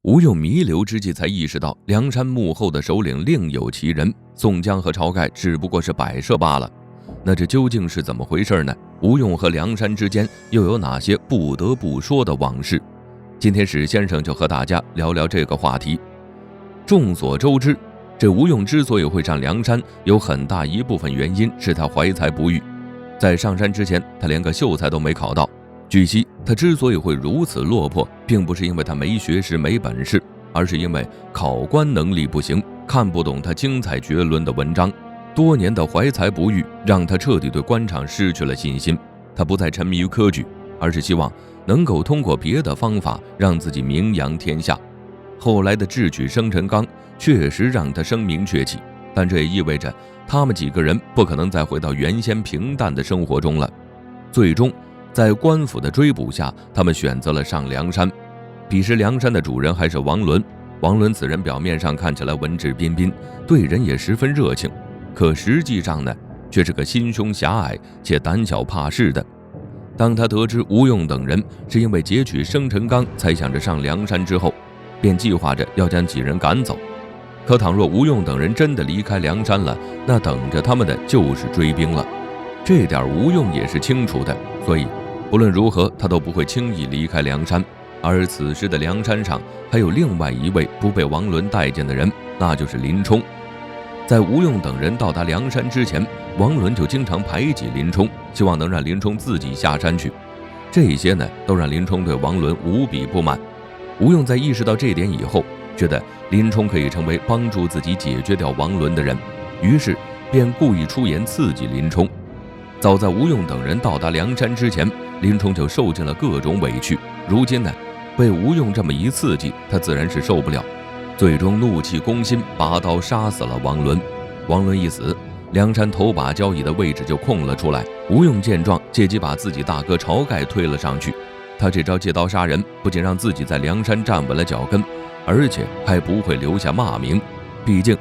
吴用弥留之际才意识到梁山幕后的首领另有其人，宋江和晁盖只不过是摆设罢了。那这究竟是怎么回事呢？吴用和梁山之间又有哪些不得不说的往事？今天史先生就和大家聊聊这个话题。众所周知，这吴用之所以会上梁山，有很大一部分原因是他怀才不遇。在上山之前，他连个秀才都没考到。据悉，他之所以会如此落魄，并不是因为他没学识没本事，而是因为考官能力不行，看不懂他精彩绝伦的文章。多年的怀才不遇让他彻底对官场失去了信心，他不再沉迷于科举，而是希望能够通过别的方法让自己名扬天下。后来的智取生辰纲确实让他声名鹊起，但这也意味着他们几个人不可能再回到原先平淡的生活中了。最终在官府的追捕下，他们选择了上梁山。彼时梁山的主人还是王伦，王伦此人表面上看起来文质彬彬，对人也十分热情，可实际上呢，却是个心胸狭隘且胆小怕事的。当他得知吴用等人是因为截取生辰纲才想着上梁山之后，便计划着要将几人赶走。可倘若吴用等人真的离开梁山了，那等着他们的就是追兵了。这点吴用也是清楚的，所以不论如何他都不会轻易离开梁山。而此时的梁山上还有另外一位不被王伦待见的人，那就是林冲。在吴用等人到达梁山之前，王伦就经常排挤林冲，希望能让林冲自己下山去。这些呢，都让林冲对王伦无比不满。吴用在意识到这点以后，觉得林冲可以成为帮助自己解决掉王伦的人，于是便故意出言刺激林冲。早在吴用等人到达梁山之前，林冲就受尽了各种委屈，如今呢，被吴用这么一刺激，他自然是受不了，最终怒气攻心，拔刀杀死了王伦。王伦一死，梁山头把交椅的位置就空了出来。吴用见状，借机把自己大哥晁盖推了上去。他这招借刀杀人，不仅让自己在梁山站稳了脚跟，而且还不会留下骂名。毕竟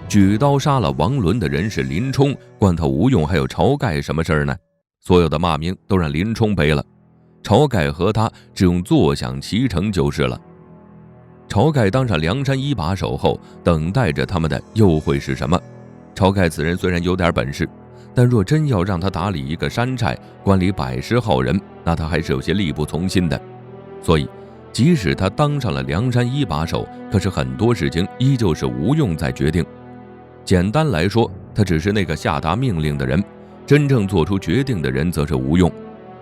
举刀杀了王伦的人是林冲，关他吴用还有晁盖什么事儿呢？所有的骂名都让林冲背了，晁盖和他只用坐享其成就是了。晁盖当上梁山一把手后，等待着他们的又会是什么？晁盖此人虽然有点本事，但若真要让他打理一个山寨，管理100号人，那他还是有些力不从心的。所以即使他当上了梁山一把手，可是很多事情依旧是吴用在决定。简单来说，他只是那个下达命令的人，真正做出决定的人则是吴用。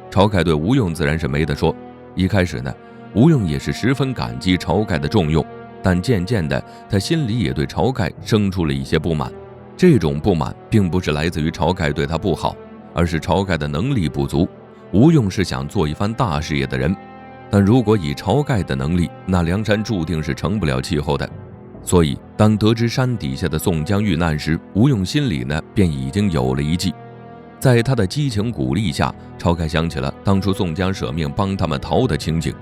晁盖对吴用自然是没得说，一开始呢，吴用也是十分感激晁盖的重用，但渐渐的他心里也对晁盖生出了一些不满。这种不满并不是来自于晁盖对他不好，而是晁盖的能力不足。吴用是想做一番大事业的人，但如果以晁盖的能力，那梁山注定是成不了气候的。所以当得知山底下的宋江遇难时，吴用心里呢便已经有了一计。在他的激情鼓励下，晁盖想起了当初宋江舍命帮他们逃的情景，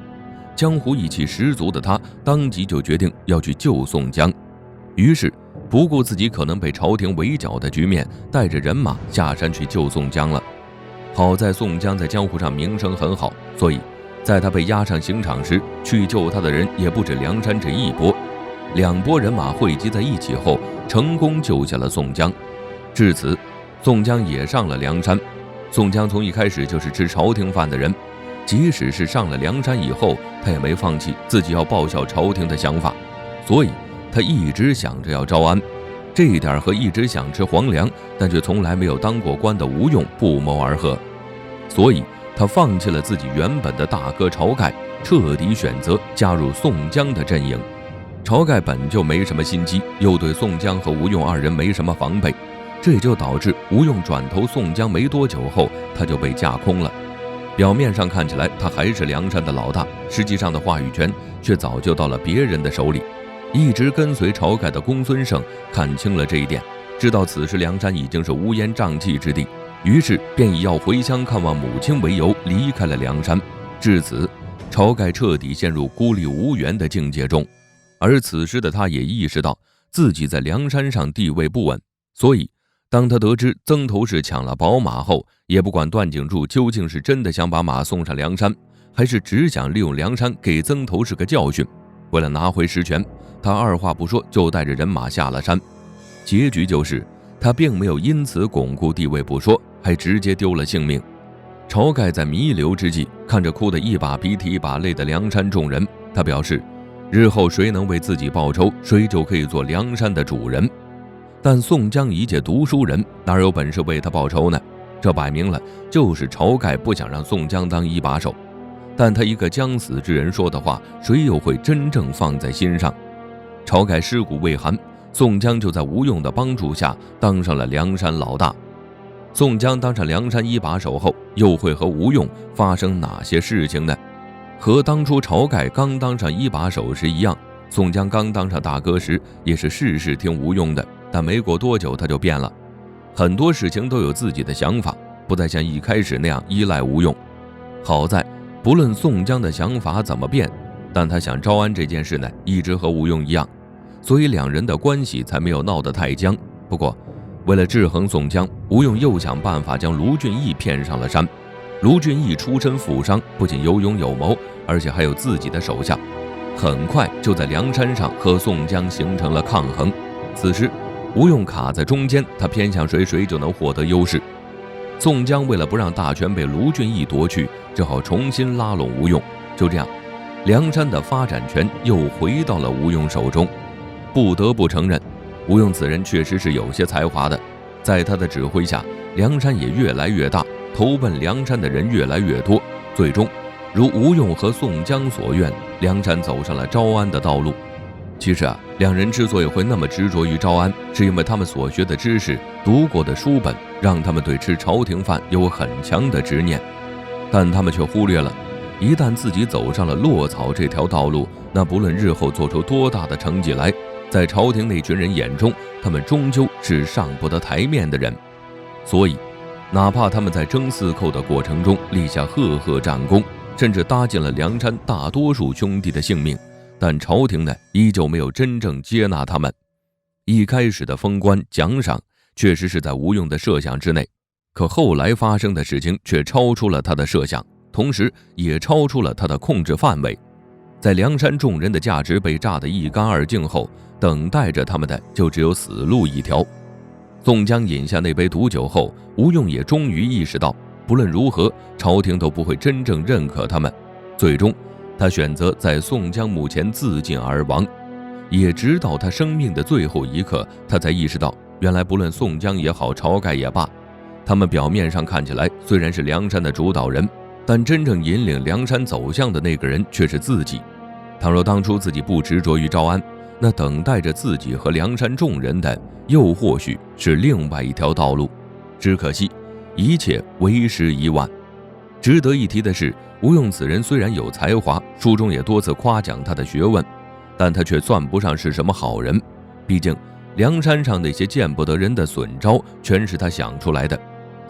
江湖义气十足的他当即就决定要去救宋江。于是不顾自己可能被朝廷围剿的局面，带着人马下山去救宋江了。好在宋江在江湖上名声很好，所以在他被押上刑场时，去救他的人也不止梁山这一波。2拨人马汇集在一起后，成功救下了宋江。至此，宋江也上了梁山。宋江从一开始就是吃朝廷饭的人，即使是上了梁山以后，他也没放弃自己要报效朝廷的想法，所以他一直想着要招安。这一点和一直想吃皇粮但却从来没有当过官的吴用不谋而合，所以他放弃了自己原本的大哥晁盖，彻底选择加入宋江的阵营。晁盖本就没什么心机，又对宋江和吴用2人没什么防备，这也就导致吴用转投宋江没多久后，他就被架空了。表面上看起来他还是梁山的老大，实际上的话语权却早就到了别人的手里。一直跟随晁盖的公孙胜看清了这一点，知道此时梁山已经是乌烟瘴气之地，于是便以要回乡看望母亲为由离开了梁山。至此，晁盖彻底陷入孤立无援的境界中。而此时的他也意识到自己在梁山上地位不稳，所以当他得知曾头市抢了宝马后，也不管段景柱究竟是真的想把马送上梁山，还是只想利用梁山给曾头市个教训，为了拿回实权，他二话不说就带着人马下了山。结局就是他并没有因此巩固地位不说，还直接丢了性命。晁盖在弥留之际，看着哭得一把鼻涕一把泪的梁山众人，他表示日后谁能为自己报仇，谁就可以做梁山的主人。但宋江一介读书人，哪有本事为他报仇呢？这摆明了就是晁盖不想让宋江当一把手。但他一个将死之人说的话，谁又会真正放在心上？晁盖尸骨未寒，宋江就在吴用的帮助下当上了梁山老大。宋江当上梁山一把手后，又会和吴用发生哪些事情呢？和当初晁盖刚当上一把手时一样，宋江刚当上大哥时也是事事听吴用的，但没过多久他就变了，很多事情都有自己的想法，不再像一开始那样依赖吴用。好在不论宋江的想法怎么变，但他想招安这件事呢，一直和吴用一样，所以两人的关系才没有闹得太僵。不过为了制衡宋江，吴用又想办法将卢俊义骗上了山。卢俊义出身富商，不仅有勇有谋，而且还有自己的手下，很快就在梁山上和宋江形成了抗衡。此时吴用卡在中间，他偏向谁，谁就能获得优势。宋江为了不让大权被卢俊义夺去，只好重新拉拢吴用。就这样，梁山的发展权又回到了吴用手中。不得不承认，吴用此人确实是有些才华的，在他的指挥下，梁山也越来越大，投奔梁山的人越来越多，最终如吴用和宋江所愿，梁山走上了招安的道路。其实两人之所以会那么执着于招安，是因为他们所学的知识、读过的书本，让他们对吃朝廷饭有很强的执念。但他们却忽略了，一旦自己走上了落草这条道路，那不论日后做出多大的成绩来，在朝廷那群人眼中，他们终究是上不得台面的人。所以哪怕他们在争四寇的过程中立下赫赫战功，甚至搭进了梁山大多数兄弟的性命，但朝廷呢，依旧没有真正接纳他们。一开始的封官奖赏确实是在吴用的设想之内，可后来发生的事情却超出了他的设想，同时也超出了他的控制范围。在梁山众人的价值被炸得一干二净后，等待着他们的就只有死路一条。宋江饮下那杯毒酒后，吴用也终于意识到，不论如何，朝廷都不会真正认可他们。最终他选择在宋江墓前自尽而亡。也直到他生命的最后一刻，他才意识到，原来不论宋江也好，晁盖也罢，他们表面上看起来虽然是梁山的主导人，但真正引领梁山走向的那个人却是自己。倘若当初自己不执着于招安，那等待着自己和梁山众人的又或许是另外一条道路。只可惜一切为时已晚。值得一提的是，吴用此人虽然有才华，书中也多次夸奖他的学问，但他却算不上是什么好人。毕竟梁山上那些见不得人的损招全是他想出来的，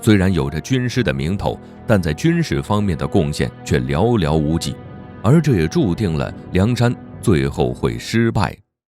虽然有着军师的名头，但在军事方面的贡献却寥寥无几，而这也注定了梁山最后会失败。